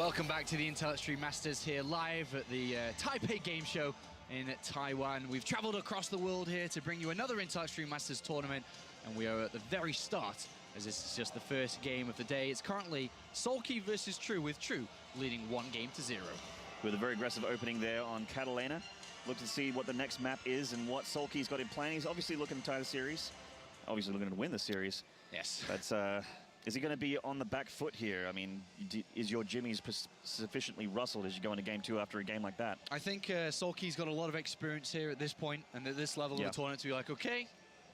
Welcome back to the Intel Extreme Masters here live at the Taipei game show in Taiwan. We've traveled across the world here to bring you another Intel Extreme Masters tournament, and we are at the very start, as this is just the first game of the day. It's currently Soulkey versus True, with True leading 1-0. With a very aggressive opening there on Catalina. Look to see what the next map is and what Soulkey's got in plan. He's obviously looking to tie the series. Obviously looking to win the series. Yes. But is he going to be on the back foot here? I mean, is your Jimmy's sufficiently rustled as you go into game 2 after a game like that? I think Soulkey's got a lot of experience here at this point and at this level of the tournament to be like, okay,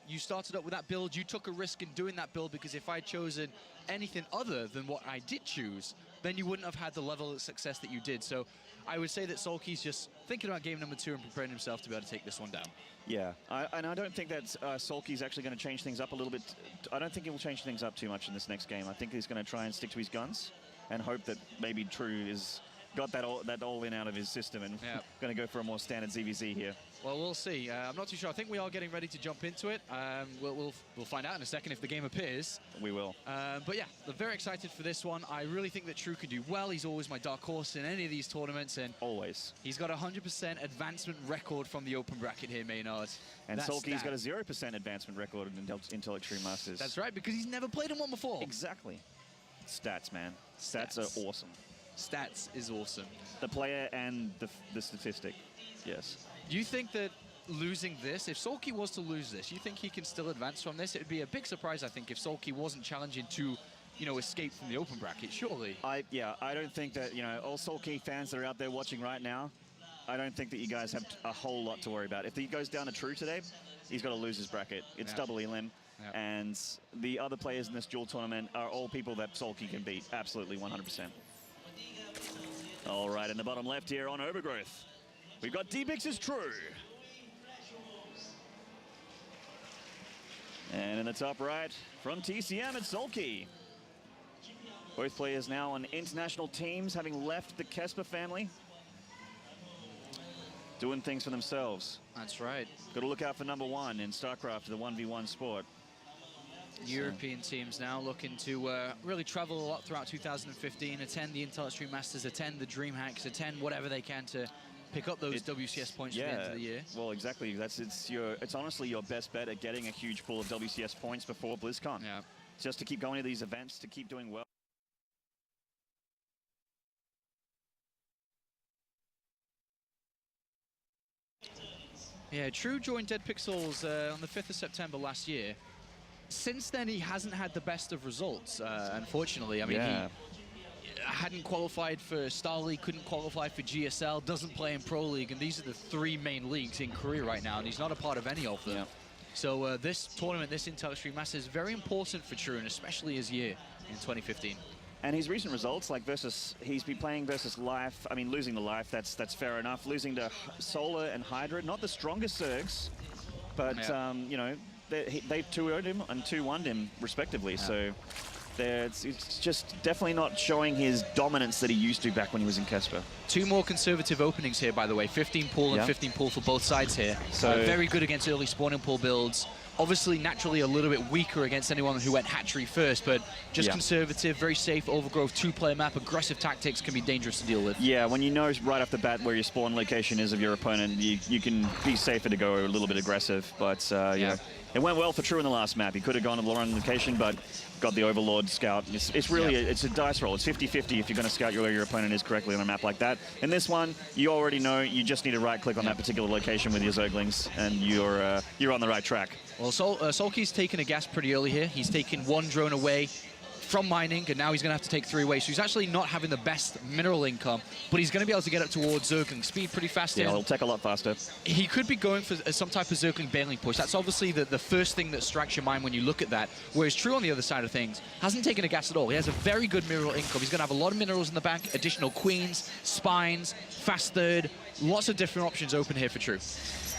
you started up with that build, you took a risk in doing that build, because if I'd chosen anything other than what I did choose, then you wouldn't have had the level of success that you did. So I would say that Soulkey's just thinking about game number 2 and preparing himself to be able to take this one down. Yeah, and I don't think that Soulkey's actually going to change things up a little bit. I don't think he will change things up too much in this next game. I think he's going to try and stick to his guns and hope that maybe True is got that all in out of his system and going to go for a more standard ZvZ here. Well, we'll see. I'm not too sure. I think we are getting ready to jump into it. We'll find out in a second if the game appears. We will. But yeah, I'm very excited for this one. I really think that True could do well. He's always my dark horse in any of these tournaments. And always. He's got a 100% advancement record from the open bracket here, Maynard. And Soulkey's got a 0% advancement record in Intel Extreme Masters. That's right, because he's never played in one before. Exactly. Stats, man. Stats are awesome. Stats is awesome. The player and the statistic, yes. Do you think that losing this, if Soulkey was to lose this, you think he can still advance from this? It would be a big surprise, I think, if Soulkey wasn't challenging to, you know, escape from the open bracket, surely. I don't think that, you know, all Soulkey fans that are out there watching right now, I don't think that you guys have a whole lot to worry about. If he goes down to True today, he's got to lose his bracket. It's double elim. And the other players in this dual tournament are all people that Soulkey can beat, absolutely 100%. All right, in the bottom left here on Overgrowth, we've got D-Bix's True. And in the top right, from TCM, it's Soulkey. Both players now on international teams, having left the Kesper family. Doing things for themselves. That's right. Got to look out for number 1 in StarCraft, the 1v1 sport. European teams now looking to really travel a lot throughout 2015, attend the Intel Extreme Masters, attend the DreamHacks, attend whatever they can to pick up those WCS points at the end of the year. Well, exactly. It's honestly your best bet at getting a huge pool of WCS points before BlizzCon. Yeah. Just to keep going to these events, to keep doing well. Yeah, True joined Dead Pixels on the 5th of September last year. Since then, he hasn't had the best of results, unfortunately. I mean, he hadn't qualified for Star League, couldn't qualify for GSL, doesn't play in Pro League, and these are the 3 main leagues in Korea right now, and he's not a part of any of them. So this tournament, this Intel Extreme Masters, is very important for True, and especially his year in 2015. And his recent results, like he's been playing versus Life. I mean, losing to Life, that's fair enough. Losing to Solar and Hydra, not the strongest Zergs, but you know, they've 2-0'd him and 2-1'd him respectively. So it's just definitely not showing his dominance that he used to back when he was in Kesper. 2 more conservative openings here, by the way. 15 pool and 15 pool for both sides here. So very good against early spawning pool builds. Obviously, naturally a little bit weaker against anyone who went hatchery first, but just conservative, very safe, overgrowth, 2-player map. Aggressive tactics can be dangerous to deal with. Yeah, when you know right off the bat where your spawn location is of your opponent, you can be safer to go a little bit aggressive. But yeah, it went well for True in the last map. He could have gone to the wrong location, but got the Overlord scout. It's really it's a dice roll. It's 50-50 if you're going to scout where your opponent is correctly on a map like that. In this one, you already know you just need to right-click on that particular location with your Zerglings, and you're on the right track. Well, Soulkey's taken a gas pretty early here. He's taken 1 drone away from mining, and now he's going to have to take 3 away. So he's actually not having the best mineral income, but he's going to be able to get up towards Zergling speed pretty fast. Yeah, he'll take a lot faster. He could be going for some type of Zergling bailing push. That's obviously the first thing that strikes your mind when you look at that. Whereas True on the other side of things hasn't taken a gas at all. He has a very good mineral income. He's going to have a lot of minerals in the back, additional queens, spines, fast third, lots of different options open here for True.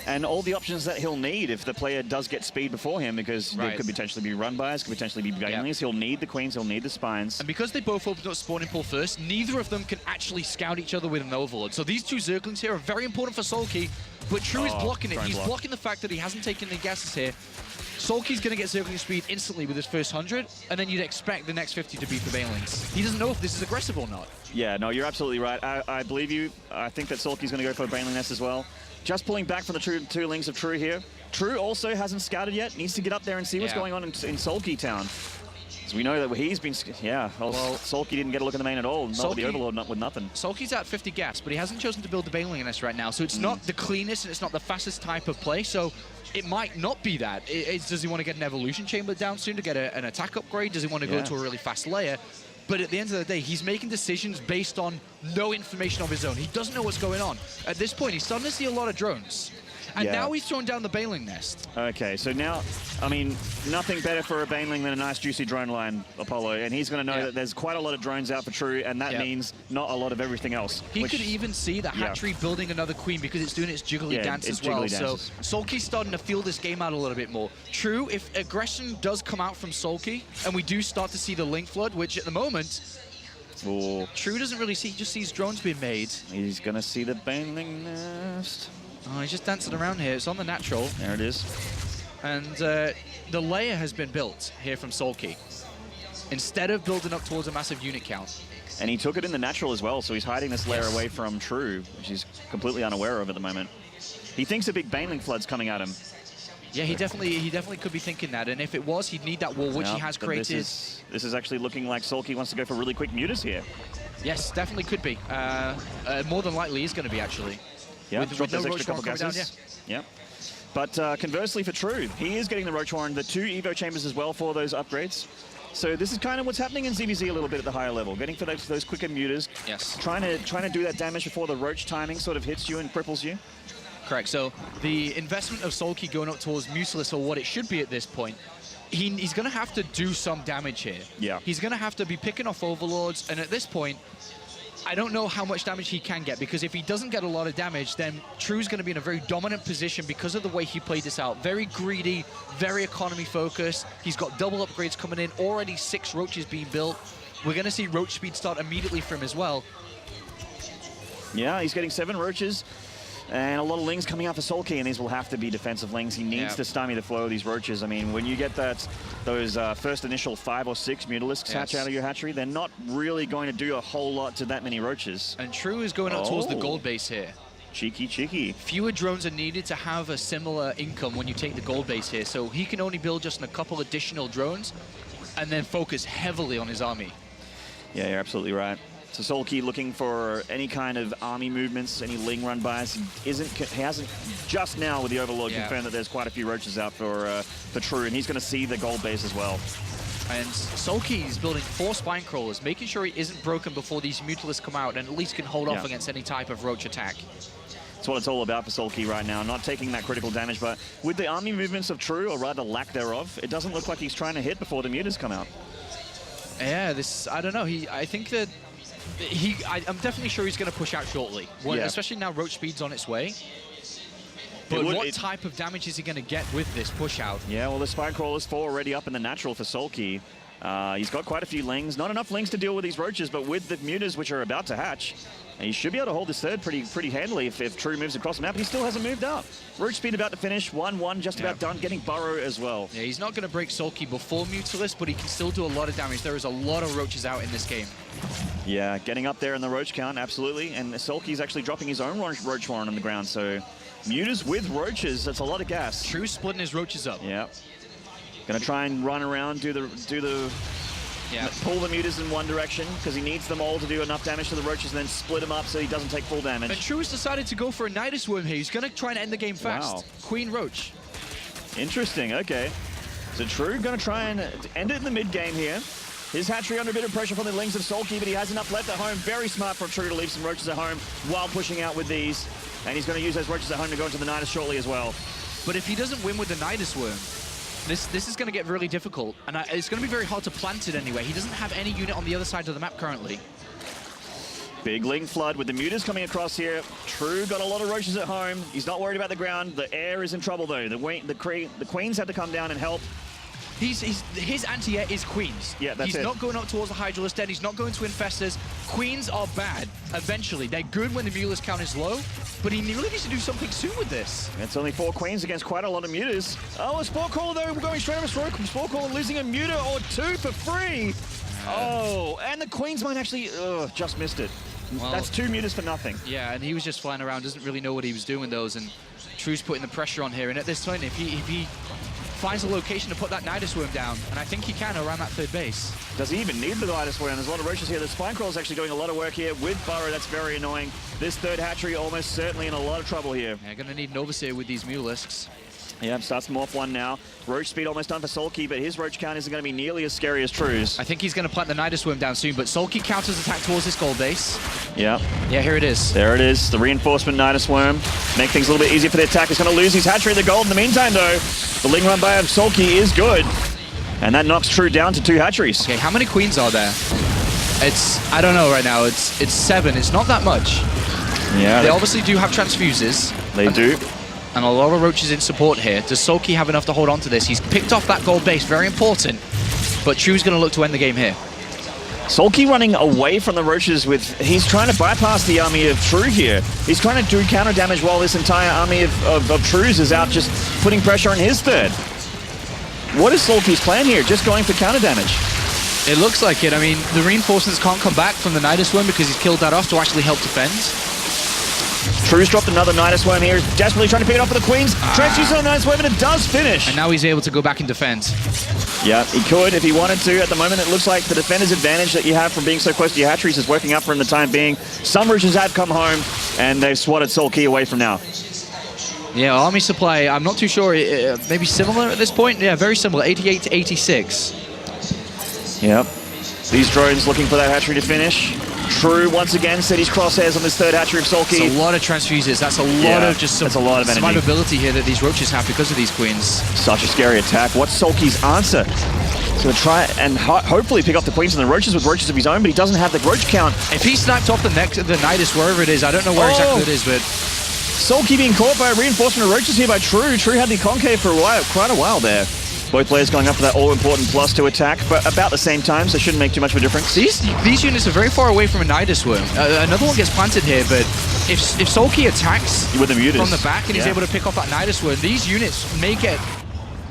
And all the options that he'll need if the player does get speed before him, because there could potentially be run-bys, could potentially be banelings. He'll need the queens, he'll need the spines. And because they both opened up spawning pool first, neither of them can actually scout each other with an Overlord. So these 2 Zerglings here are very important for Soulkey, but True is blocking it. He's blocking the fact that he hasn't taken any gases here. Soulkey's going to get circling speed instantly with his first 100, and then you'd expect the next 50 to be for Banelings. He doesn't know if this is aggressive or not. Yeah, no, you're absolutely right. I believe you. I think that Soulkey's going to go for a Baneling Nest as well. Just pulling back from the two links of True here. True also hasn't scouted yet. Needs to get up there and see what's going on in Soulkey Town. So we know that he's been, well, Soulkey didn't get a look in the main at all. Not with the Overlord, not with nothing. Soulkey's at 50 gas, but he hasn't chosen to build the Baneling Nest right now. So it's not the cleanest and it's not the fastest type of play. So it might not be that. Does he want to get an Evolution Chamber down soon to get an attack upgrade? Does he want to go to a really fast layer? But at the end of the day, he's making decisions based on no information of his own. He doesn't know what's going on. At this point, he's starting to see a lot of drones. And now he's throwing down the Baneling Nest. Okay, so now, I mean, nothing better for a Baneling than a nice juicy drone line, Apollo. And he's going to know that there's quite a lot of drones out for True, and that means not a lot of everything else. He could even see the hatchery building another queen because it's doing its jiggly dance as well. So Soulkey's starting to feel this game out a little bit more. True, if aggression does come out from Soulkey, and we do start to see the Link Flood, which at the moment, True doesn't really see, he just sees drones being made. He's going to see the Baneling Nest. Oh, he's just dancing around here. It's on the natural. There it is. And the layer has been built here from Soulkey. Instead of building up towards a massive unit count. And he took it in the natural as well, so he's hiding this layer away from True, which he's completely unaware of at the moment. He thinks a big Baneling Flood's coming at him. Yeah, he definitely could be thinking that. And if it was, he'd need that wall, which he has created. This is actually looking like Soulkey wants to go for really quick mutas here. Yes, definitely could be. More than likely is going to be, actually. Yeah, with no Roach Warren coming down, yeah. But conversely for True, he is getting the Roach Warren, the 2 Evo chambers as well for those upgrades. So this is kind of what's happening in ZvZ a little bit at the higher level, getting for those quicker mutas. Yes. Trying to do that damage before the Roach timing sort of hits you and cripples you. Correct. So the investment of Soulkey going up towards Mutilus, or what it should be at this point, he's going to have to do some damage here. Yeah. He's going to have to be picking off Overlords, and at this point, I don't know how much damage he can get, because if he doesn't get a lot of damage, then True's going to be in a very dominant position because of the way he played this out. Very greedy, very economy focused. He's got double upgrades coming in, already 6 Roaches being built. We're going to see Roach speed start immediately for him as well. Yeah, he's getting 7 Roaches. And a lot of Lings coming out for Soulkey, and these will have to be defensive Lings. He needs to stymie the flow of these Roaches. I mean, when you get those first initial 5 or 6 Mutalisks hatch out of your hatchery, they're not really going to do a whole lot to that many Roaches. And True is going up towards the gold base here. Cheeky, cheeky. Fewer drones are needed to have a similar income when you take the gold base here, so he can only build just a couple additional drones and then focus heavily on his army. Yeah, you're absolutely right. So Soulkey looking for any kind of army movements, any Ling run bys. He hasn't just now with the Overlord confirmed that there's quite a few Roaches out for True, and he's going to see the gold base as well. And Soulkey is building 4 Spine Crawlers, making sure he isn't broken before these Mutalisks come out and at least can hold off against any type of Roach attack. That's what it's all about for Soulkey right now, not taking that critical damage, but with the army movements of True, or rather lack thereof, it doesn't look like he's trying to hit before the mutas come out. Yeah, I don't know. I think that I'm definitely sure he's going to push out shortly, especially now Roach speed's on its way. But what type of damage is he going to get with this push out? Yeah, well, the Spine Crawler's 4 already up in the natural for Soulkey. He's got quite a few Lings, not enough Lings to deal with these Roaches, but with the mutas which are about to hatch, he should be able to hold this third pretty handily if True moves across the map. He still hasn't moved up. Roach speed about to finish, 1-1, just about done, getting Burrow as well. Yeah, he's not going to break Soulkey before Mutalisks, but he can still do a lot of damage. There is a lot of Roaches out in this game. Yeah, getting up there in the Roach count, absolutely. And Soulkey's actually dropping his own Roach Warren on the ground, so mutas with Roaches, that's a lot of gas. True splitting his Roaches up. Yeah. Gonna try and run around, pull the mutas in one direction, because he needs them all to do enough damage to the Roaches and then split them up so he doesn't take full damage. And True has decided to go for a Nidus Worm here. He's going to try and end the game fast. Wow. Queen Roach. Interesting, okay. So True going to try and end it in the mid-game here. His hatchery under a bit of pressure from the Lings of Soulkey, but he has enough left at home. Very smart for True to leave some Roaches at home while pushing out with these. And he's going to use those Roaches at home to go into the Nidus shortly as well. But if he doesn't win with the Nidus Worm, this is going to get really difficult, and it's going to be very hard to plant it anyway. He doesn't have any unit on the other side of the map currently. Big Ling Flood with the mutas coming across here. True got a lot of Roaches at home. He's not worried about the ground. The air is in trouble, though. The Queens had to come down and help. his anti-air is queens. Yeah, that's it. He's not going up towards the Hydralisk Den. He's not going to Infestors. Queens are bad eventually. They're good when the Mulisk count is low, but he really needs to do something soon with this. It's only 4 queens against quite a lot of mutas. Oh, a Spore Caller though, going straight on a stroke. Spore Caller losing a muta or 2 for free. Oh, and the queens might actually, just missed it. Well, that's 2 mutas for nothing. Yeah, and he was just flying around, doesn't really know what he was doing with those, and True's putting the pressure on here. And at this point, if he finds a location to put that Nidus Worm down, and I think he can around that 3rd base. Does he even need the Nidus Worm? There's a lot of roaches here. The Spine Crawler's actually doing a lot of work here with Burrow. That's very annoying. This 3rd hatchery almost certainly in a lot of trouble here. Yeah, gonna need an Overseer with these Mulisks. Yeah, starts to morph one now. Roach speed almost done for Soulkey, but his roach count isn't going to be nearly as scary as True's. I think he's going to plant the Nidus Worm down soon, but Soulkey counters attack towards this gold base. Yeah. Yeah, here it is. There it is, the reinforcement Nidus Worm. Make things a little bit easier for the attack. He's going to lose his hatchery of the gold in the meantime, though. The Ling Run by Soulkey is good. And that knocks True down to 2 hatcheries. Okay, how many queens are there? I don't know right now. It's 7. It's not that much. Yeah. They obviously do have transfuses. They do. And a lot of roaches in support here. Does Soulkey have enough to hold on to this? He's picked off that gold base, very important. But True's going to look to end the game here. Soulkey running away from the roaches he's trying to bypass the army of True here. He's trying to do counter damage while this entire army of Trues is out just putting pressure on his 3rd. What is Soulkey's plan here? Just going for counter damage? It looks like it. I mean, the reinforcements can't come back from the Nidus Worm because he's killed that off to actually help defend. True's dropped another Nidus Worm here. He's desperately trying to pick it up for the queens. Transfuses on the Nidus Worm, and it does finish. And now he's able to go back and defend. Yeah, he could if he wanted to. At the moment, it looks like the defender's advantage that you have from being so close to your hatcheries is working out for him the time being. Some roaches have come home, and they've swatted Soulkey away from now. Yeah, army supply, I'm not too sure. Maybe similar at this point? Yeah, very similar. 88 to 86. Yep. These drones looking for that hatchery to finish. True, once again, set his crosshairs on this 3rd hatchery of Soulkey. It's a lot of transfuses. That's a lot of just survivability here that these roaches have because of these queens. Such a scary attack. What's Soulkey's answer? So try and hopefully pick up the queens and the roaches with roaches of his own, but he doesn't have the roach count. If he sniped off the Nidus, wherever it is, I don't know where exactly it is, but... Soulkey being caught by a reinforcement of roaches here by True. True had the concave for quite a while there. Both players going up for that all-important +2 attack, but about the same time, so it shouldn't make too much of a difference. These units are very far away from a Nidus Worm. Another one gets planted here, but if Soulkey attacks with the mutas from the back and he's able to pick off that Nidus Worm, these units may get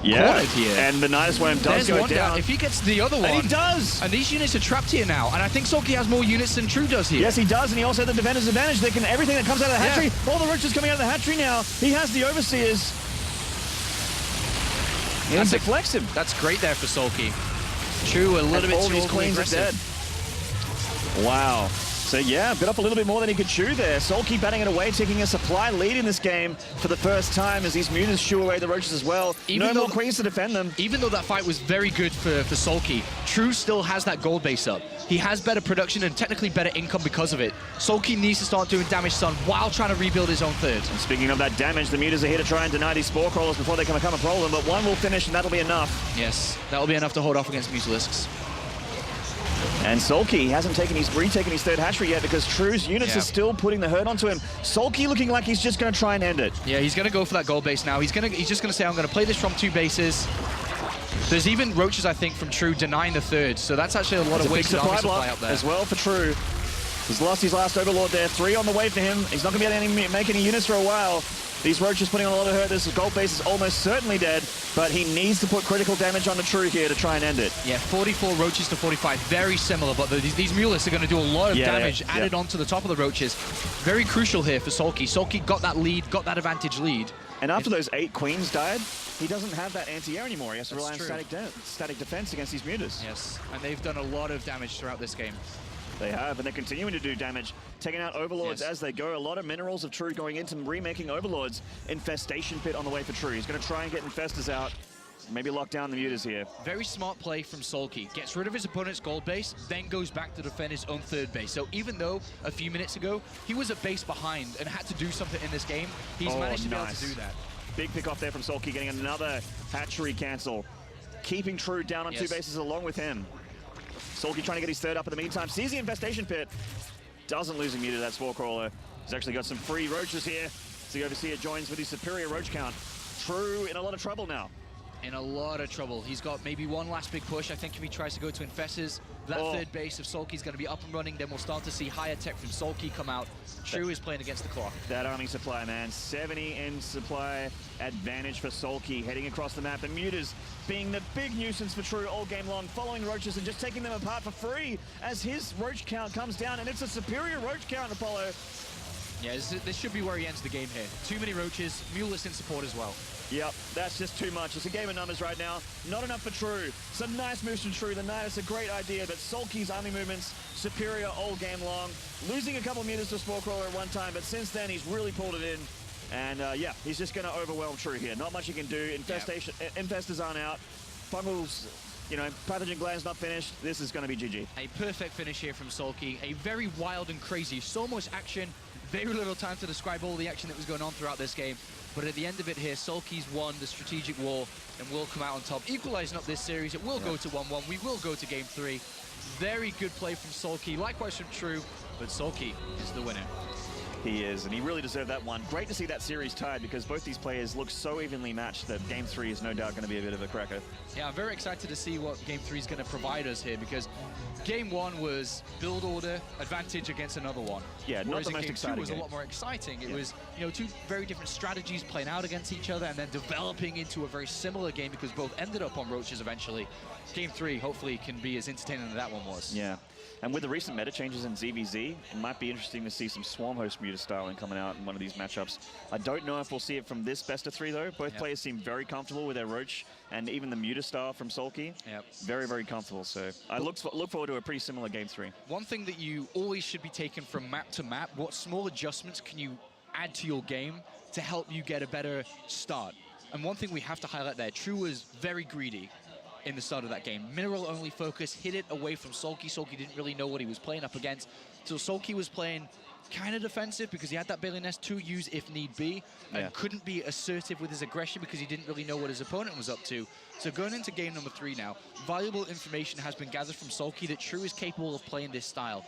cornered here. And the Nidus Worm does go down. If he gets the other one... And he does! And these units are trapped here now, and I think Soulkey has more units than True does here. Yes, he does, and he also has the defender's advantage. They can everything that comes out of the hatchery, all the roaches coming out of the hatchery now. He has the Overseers. He deflects him. That's great there for Soulkey. True, a little bit too queens are dead. Wow. So yeah, bit up a little bit more than he could chew there. Soulkey batting it away, taking a supply lead in this game for the first time as these mutas shoo away the roaches as well. No more queens to defend them. Even though that fight was very good for Soulkey, True still has that gold base up. He has better production and technically better income because of it. Soulkey needs to start doing damage to Sun while trying to rebuild his own 3rd. And speaking of that damage, the mutas are here to try and deny these Spore Crawlers before they can become a problem, but one will finish and that'll be enough. Yes, that'll be enough to hold off against Mulisks. And Soulkey hasn't retaken his 3rd hatchery yet because True's units are still putting the hurt onto him. Soulkey looking like he's just going to try and end it. Yeah, he's going to go for that gold base now. He's just going to say, I'm going to play this from 2 bases. There's even roaches, I think, from True denying the 3rd, so that's actually a lot of wasted army supply up there. As well for True. He's lost his last Overlord there. 3 on the way for him. He's not going to be able to make any units for a while. These roaches putting on a lot of hurt. This gold base is almost certainly dead, but he needs to put critical damage on the True here to try and end it. Yeah, 44 roaches to 45, very similar, but these Mulists are going to do a lot of damage added onto the top of the roaches. Very crucial here for Soulkey. Soulkey got that lead, got that advantage lead. And after those 8 queens died, he doesn't have that anti-air anymore. He has to rely on static defense against these mutas. Yes, and they've done a lot of damage throughout this game. They have, and they're continuing to do damage, taking out Overlords as they go. A lot of minerals of True going into remaking Overlords. Infestation Pit on the way for True. He's going to try and get Infestors out. Maybe lock down the mutas here. Very smart play from Soulkey. Gets rid of his opponent's gold base, then goes back to defend his own 3rd base. So even though a few minutes ago, he was a base behind and had to do something in this game, he's managed to be able to do that. Big pick off there from Soulkey, getting another hatchery cancel. Keeping True down on 2 bases along with him. Soulkey trying to get his 3rd up in the meantime. Sees the Infestation Pit. Doesn't lose a muta to that Spore Crawler. He's actually got some free roaches here. So the Overseer joins with his superior roach count. True in a lot of trouble now. in a lot of trouble. He's got maybe one last big push. I think if he tries to go to Infestors, that third base of Soulkey's going to be up and running. Then we'll start to see higher tech from Soulkey come out. True is playing against the clock. That army supply, man. 70 in supply advantage for Soulkey heading across the map. The Mutas being the big nuisance for True all game long, following Roaches and just taking them apart for free as his Roach count comes down, and it's a superior Roach count, Apollo. Yeah, this should be where he ends the game here. Too many Roaches, Muleless in support as well. Yep, that's just too much. It's a game of numbers right now. Not enough for True. Some nice moves from True. The Nidus a great idea, but Soulkey's army movements superior all game long. Losing a couple meters to Spore Crawler at one time, but since then he's really pulled it in. And yeah, he's just going to overwhelm True here. Not much he can do. Infestors aren't out. Fungals, you know, Pathogen Gland's not finished. This is going to be GG. A perfect finish here from Soulkey. A very wild and crazy. So much action. Very little time to describe all the action that was going on throughout this game. But at the end of it here, Soulkey's won the strategic war and will come out on top, equalizing up this series. It will go to 1-1. We will go to game 3. Very good play from Soulkey. Likewise from True, but Soulkey is the winner. He is, and he really deserved that one. Great to see that series tied because both these players look so evenly matched that Game 3 is no doubt going to be a bit of a cracker. Yeah, I'm very excited to see what Game 3 is going to provide us here because Game 1 was build order, advantage against another one. Yeah, not the most exciting. Game 2 was a lot more exciting. It was, you know, two very different strategies playing out against each other and then developing into a very similar game because both ended up on Roaches eventually. Game 3 hopefully can be as entertaining as that one was. Yeah. And with the recent meta changes in ZvZ, it might be interesting to see some Swarm Host Muta styling coming out in one of these matchups. I don't know if we'll see it from this best of 3 though. Both players seem very comfortable with their Roach and even the Muta style from Soulkey. Yep. Very, very comfortable. So I look forward to a pretty similar Game 3. One thing that you always should be taking from map to map, what small adjustments can you add to your game to help you get a better start? And one thing we have to highlight there, True was very greedy in the start of that game. Mineral only focus, hit it away from Soulkey. Soulkey didn't really know what he was playing up against. So Soulkey was playing kind of defensive because he had that Bailey Nest to use if need be and couldn't be assertive with his aggression because he didn't really know what his opponent was up to. So going into game number 3 now, valuable information has been gathered from Soulkey that True is capable of playing this style.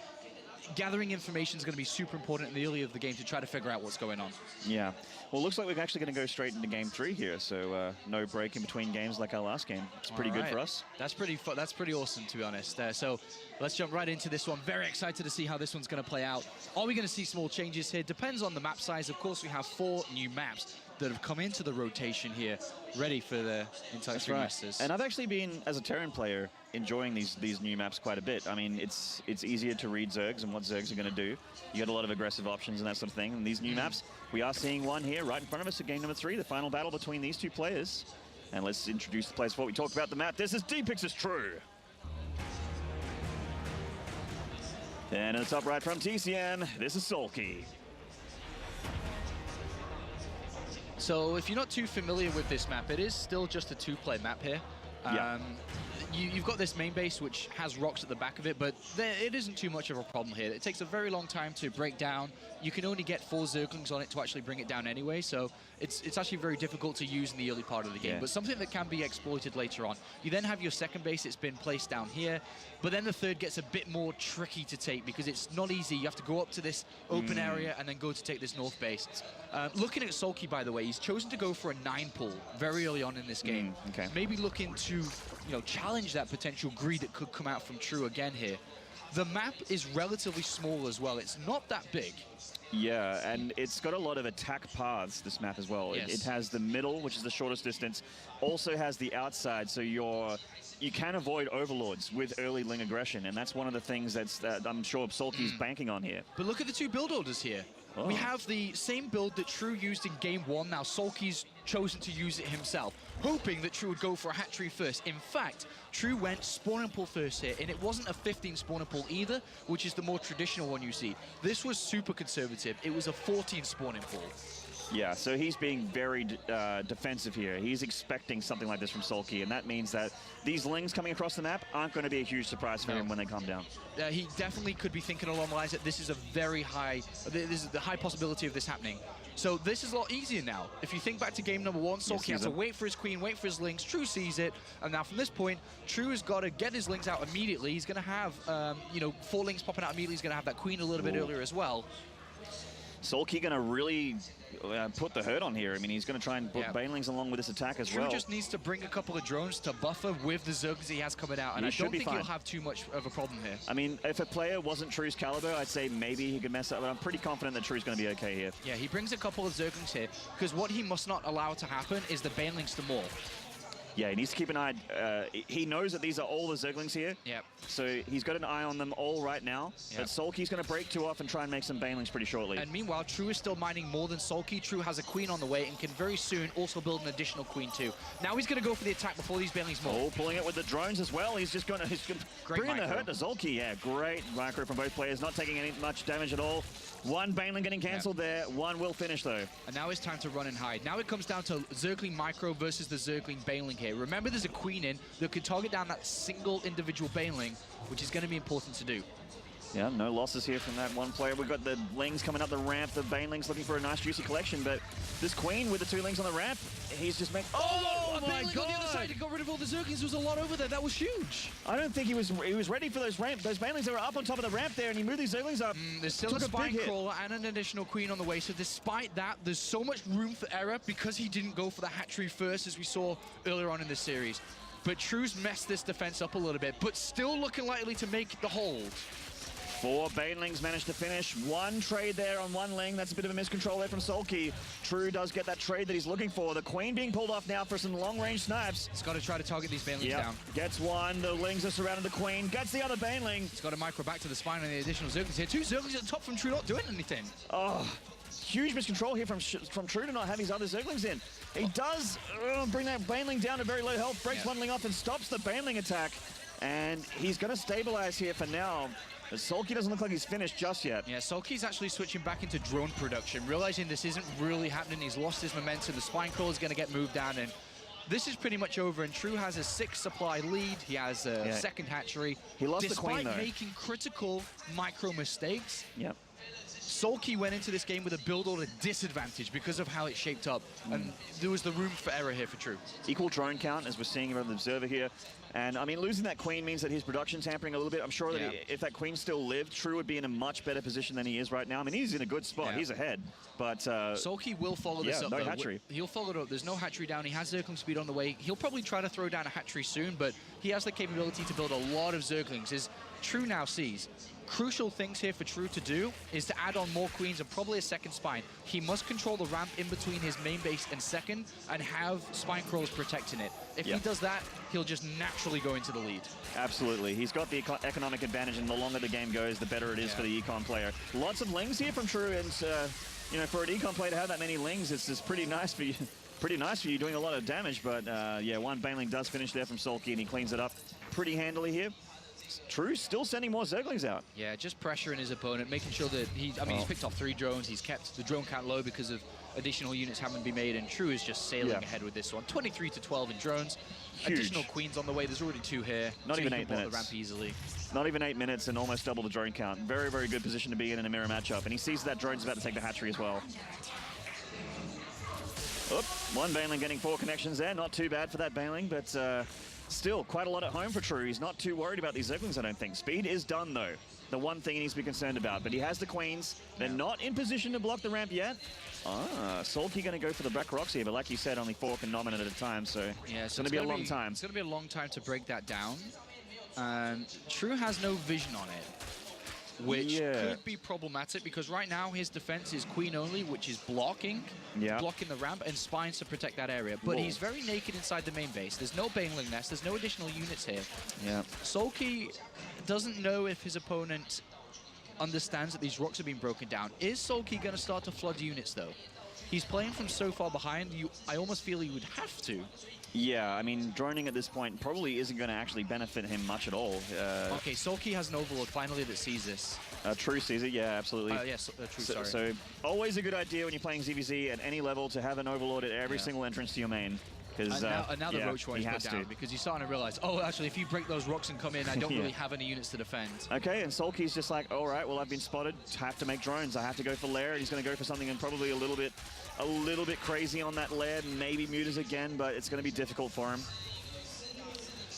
Gathering information is going to be super important in the early of the game to try to figure out what's going on. Yeah. Well, it looks like we're actually going to go straight into game 3 here, so no break in between games like our last game. It's pretty good for us. That's pretty awesome, to be honest. So let's jump right into this one. Very excited to see how this one's going to play out. Are we going to see small changes here? Depends on the map size. Of course, we have 4 new maps that have come into the rotation here, ready for the Intelligence Masters. And I've actually been, as a Terran player, enjoying these new maps quite a bit. I mean, it's easier to read Zergs and what Zergs are going to do. You get a lot of aggressive options and that sort of thing. And these new maps, we are seeing one here right in front of us at game number 3, the final battle between these 2 players. And let's introduce the players before we talk about the map. This is DPix's True. And in the top right from TCN, this is Soulkey. So if you're not too familiar with this map, it is still just a 2-player map here. You've got this main base which has rocks at the back of it, but it isn't too much of a problem here. It takes a very long time to break down. You can only get 4 Zerglings on it to actually bring it down anyway, so it's actually very difficult to use in the early part of the game, but something that can be exploited later on. You then have your second base, it's been placed down here, but then the third gets a bit more tricky to take because it's not easy. You have to go up to this open area and then go to take this north base. Looking at Soulkey, by the way, he's chosen to go for a 9 pull very early on in this game. Maybe looking to challenge that potential greed that could come out from True again here. The map is relatively small as well. It's not that big. Yeah, and it's got a lot of attack paths, this map as well. Yes. It has the middle, which is the shortest distance, also has the outside, so you can avoid overlords with early Ling aggression, and that's one of the things that I'm sure Soulkey's banking on here. But look at the 2 build orders here. We have the same build that True used in game 1. Now Soulkey's chosen to use it himself, hoping that True would go for a hatchery first. In fact, True went spawn and pull first here, and it wasn't a 15 spawn and pull either, which is the more traditional one you see. This was super conservative. It was a 14 spawn and pull. Yeah, so he's being very defensive here. He's expecting something like this from Soulkey, and that means that these Lings coming across the map aren't going to be a huge surprise for him when they come down. He definitely could be thinking along the lines that this is a very high, this is the high possibility of this happening. So this is a lot easier now. If you think back to game number 1, Soulkey had to wait for his queen, wait for his Lings. True sees it, and now from this point, True has got to get his Lings out immediately. He's going to have, 4 Lings popping out immediately. He's going to have that queen a little bit earlier as well. Soulkey going to really put the hurt on here. I mean, he's going to try and put Banelings along with this attack as well. True just needs to bring a couple of drones to buffer with the Zerglings he has coming out, and I don't think he'll have too much of a problem here. I mean, if a player wasn't True's caliber, I'd say maybe he could mess up, but I'm pretty confident that True's going to be okay here. Yeah, he brings a couple of Zerglings here, because what he must not allow to happen is the Banelings to maul. Yeah, he needs to keep an eye. He knows that these are all the Zerglings here. Yep. So he's got an eye on them all right now. Yep. But Soulkey's going to break 2 off and try and make some Banelings pretty shortly. And meanwhile, True is still mining more than Soulkey. True has a queen on the way and can very soon also build an additional queen too. Now he's going to go for the attack before these Banelings maul. Oh, pulling it with the drones as well. He's just going to bring the hurt to Soulkey. Yeah, great micro from both players. Not taking any much damage at all. One Baneling getting cancelled there. One will finish, though. And now it's time to run and hide. Now it comes down to Zergling Micro versus the Zergling Baneling here. Remember, there's a queen in that could target down that single individual Baneling, which is going to be important to do. Yeah, no losses here from that one player. We've got the Lings coming up the ramp. The Banelings looking for a nice, juicy collection. But this Queen with the 2 Lings on the ramp, he's just making... Oh my God! On the other side to get rid of all the Zerglings. There was a lot over there. That was huge. I don't think he was ready for those Banelings that were up on top of the ramp there, and he moved these Zerglings up. There's still a Spine Crawler and an additional Queen on the way. So despite that, there's so much room for error because he didn't go for the hatchery first, as we saw earlier on in the series. But True's messed this defense up a little bit, but still looking likely to make the hold. 4 Banelings managed to finish. 1 trade there on 1 Ling. That's a bit of a miscontrol there from Soulkey. True does get that trade that he's looking for. The Queen being pulled off now for some long-range snipes. He's got to try to target these Banelings down. Gets 1. The Lings are surrounding the Queen. Gets the other Baneling. He's got a micro back to the spine and the additional Zerglings here. 2 Zerglings at the top from True, not doing anything. Oh, huge miscontrol here from True to not have his other Zerglings in. He does bring that Baneling down to very low health. Breaks 1 Ling off and stops the Baneling attack. And he's going to stabilize here for now. But Soulkey doesn't look like he's finished just yet. Yeah, Soulkey's actually switching back into drone production, realizing this isn't really happening. He's lost his momentum. The Spine Crawler is going to get moved down, and this is pretty much over. And True has a 6 supply lead. He has a second hatchery. He lost the Queen, though. Despite making critical micro mistakes, yep. Soulkey went into this game with a build order disadvantage because of how it shaped up, and there was the room for error here for True. Equal drone count, as we're seeing from the observer here. And, I mean, losing that Queen means that his production's hampering a little bit. I'm sure that if that Queen still lived, True would be in a much better position than he is right now. I mean, he's in a good spot. He's ahead. But Soulkey will follow this up, no though. hatchery. He'll follow it up. There's no hatchery down. He has Zergling speed on the way. He'll probably try to throw down a hatchery soon, but he has the capability to build a lot of Zerglings. As True now sees, crucial things here for True to do is to add on more Queens and probably a second Spine. He must control the ramp in between his main base and second and have Spine Crawlers protecting it. If he does that, he'll just naturally go into the lead. Absolutely. He's got the economic advantage, and the longer the game goes, the better it is for the Econ player. Lots of Lings here from True, and you know, for an Econ player to have that many Lings, it's just pretty nice for you. Pretty nice for you, doing a lot of damage, but yeah, 1 Baneling does finish there from Soulkey, and he cleans it up pretty handily here. True still sending more Zerglings out. Yeah, just pressuring his opponent, making sure that he's picked off 3 drones. He's kept the drone count low because of additional units haven't been made, and True is just sailing ahead with this one. 23 to 12 in drones. Huge. Additional Queens on the way. There's already 2 here. Not even 8 minutes. The ramp easily. Not even 8 minutes and almost double the drone count. Very, very good position to be in a mirror matchup. And he sees that drone's about to take the hatchery as well. Oop, 1 Baneling getting 4 connections there. Not too bad for that Baneling, but still quite a lot at home for True. He's not too worried about these Zerglings, I don't think. Speed is done, though. The one thing he needs to be concerned about. But he has the Queens. They're not in position to block the ramp yet. Soulkey going to go for the back rocks here, but like you said, only 4 can nominate at a time, so it's going to be a long time. It's going to be a long time to break that down. True has no vision on it, which could be problematic because right now his defense is Queen only, which is blocking the ramp, and Spines to protect that area. But he's very naked inside the main base. There's no Baneling nest. There's no additional units here. Yeah. Soulkey doesn't know if his opponent understands that these rocks are being broken down. Is Soulkey going to start to flood units, though? He's playing from so far behind, I almost feel he would have to. Yeah, I mean, droning at this point probably isn't going to actually benefit him much at all. Okay, Soulkey has an Overlord finally that sees this. True sees it, yeah, absolutely. Yes, True, sorry. So always a good idea when you're playing ZvZ at any level to have an Overlord at every single entrance to your main. And now the Roach Warrior's put down because he's starting to realize, oh, actually, if you break those rocks and come in, I don't really have any units to defend. Okay, and Soulkey's just like, all right, well, I've been spotted. Have to make drones. I have to go for lair. He's going to go for something and probably a little bit crazy on that lair. Maybe mutas again, but it's going to be difficult for him.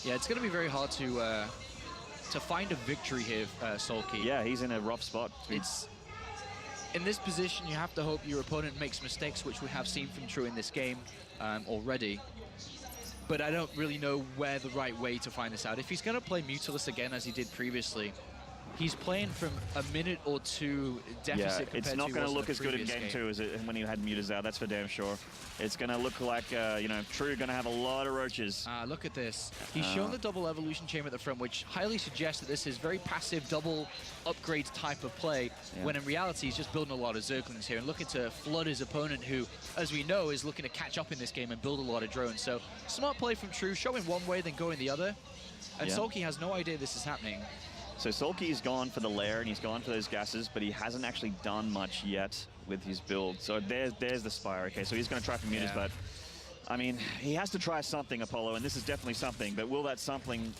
Yeah, it's going to be very hard to find a victory here, Soulkey. Yeah, he's in a rough spot. in this position, you have to hope your opponent makes mistakes, which we have seen from True in this game already. But I don't really know where the right way to find this out. If he's going to play Mutalist again, as he did previously, he's playing from a minute or two deficit. Yeah, it's not going to look as good in game 2 as it when you had Mutas out. That's for damn sure. It's going to look like, you know, True going to have a lot of roaches. Look at this. He's shown the double evolution chamber at the front, which highly suggests that this is very passive double upgrade type of play, when in reality he's just building a lot of Zerglings here and looking to flood his opponent, who, as we know, is looking to catch up in this game and build a lot of drones. So smart play from True, showing one way, then going the other. And Soulkey has no idea this is happening. So Soulkey's gone for the lair and he's gone for those gases, but he hasn't actually done much yet with his build. So there's the Spire. Okay, so he's going to try for Mutas, but I mean, he has to try something, Apollo, and this is definitely something, but will that something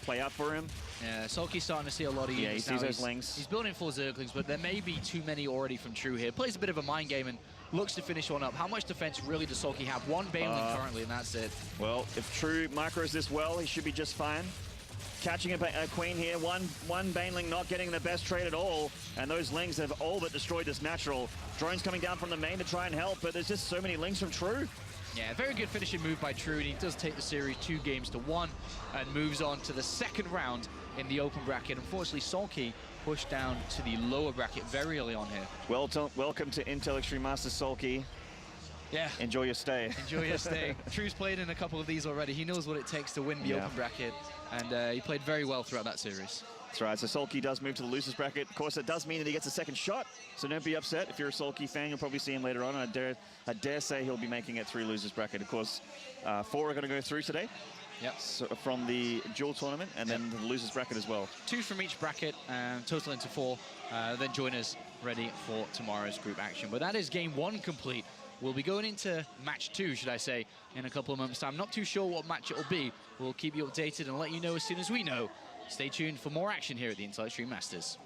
play out for him? Yeah, Soulkey's starting to see a lot of units. Yeah, he sees those lings. He's building 4 Zerglings, but there may be too many already from True here. Plays a bit of a mind game and looks to finish one up. How much defense really does Soulkey have? 1 Baneling currently, and that's it. Well, if True micros this well, he should be just fine. Catching a Queen here, one Baneling not getting the best trade at all, and those Lings have all but destroyed this natural. Drones coming down from the main to try and help, but there's just so many Lings from True. Yeah, very good finishing move by True, and he does take the series 2 games to 1 and moves on to the second round in the open bracket. Unfortunately, Soulkey pushed down to the lower bracket very early on here. Welcome to Intel Extreme Masters, Soulkey. Yeah. Enjoy your stay. Enjoy your stay. True's played in a couple of these already. He knows what it takes to win the open bracket, and he played very well throughout that series. That's right. So Soulkey does move to the losers bracket. Of course, it does mean that he gets a second shot. So don't be upset. If you're a Soulkey fan, you'll probably see him later on. And I dare say he'll be making it through losers bracket. Of course, 4 are going to go through today. Yep. So from the dual tournament, and then the losers bracket as well. 2 from each bracket, total into 4. Then join us ready for tomorrow's group action. But that is game 1 complete. We'll be going into match 2, should I say, in a couple of moments' time. Not too sure what match it will be. We'll keep you updated and let you know as soon as we know. Stay tuned for more action here at the Intel Extreme Masters.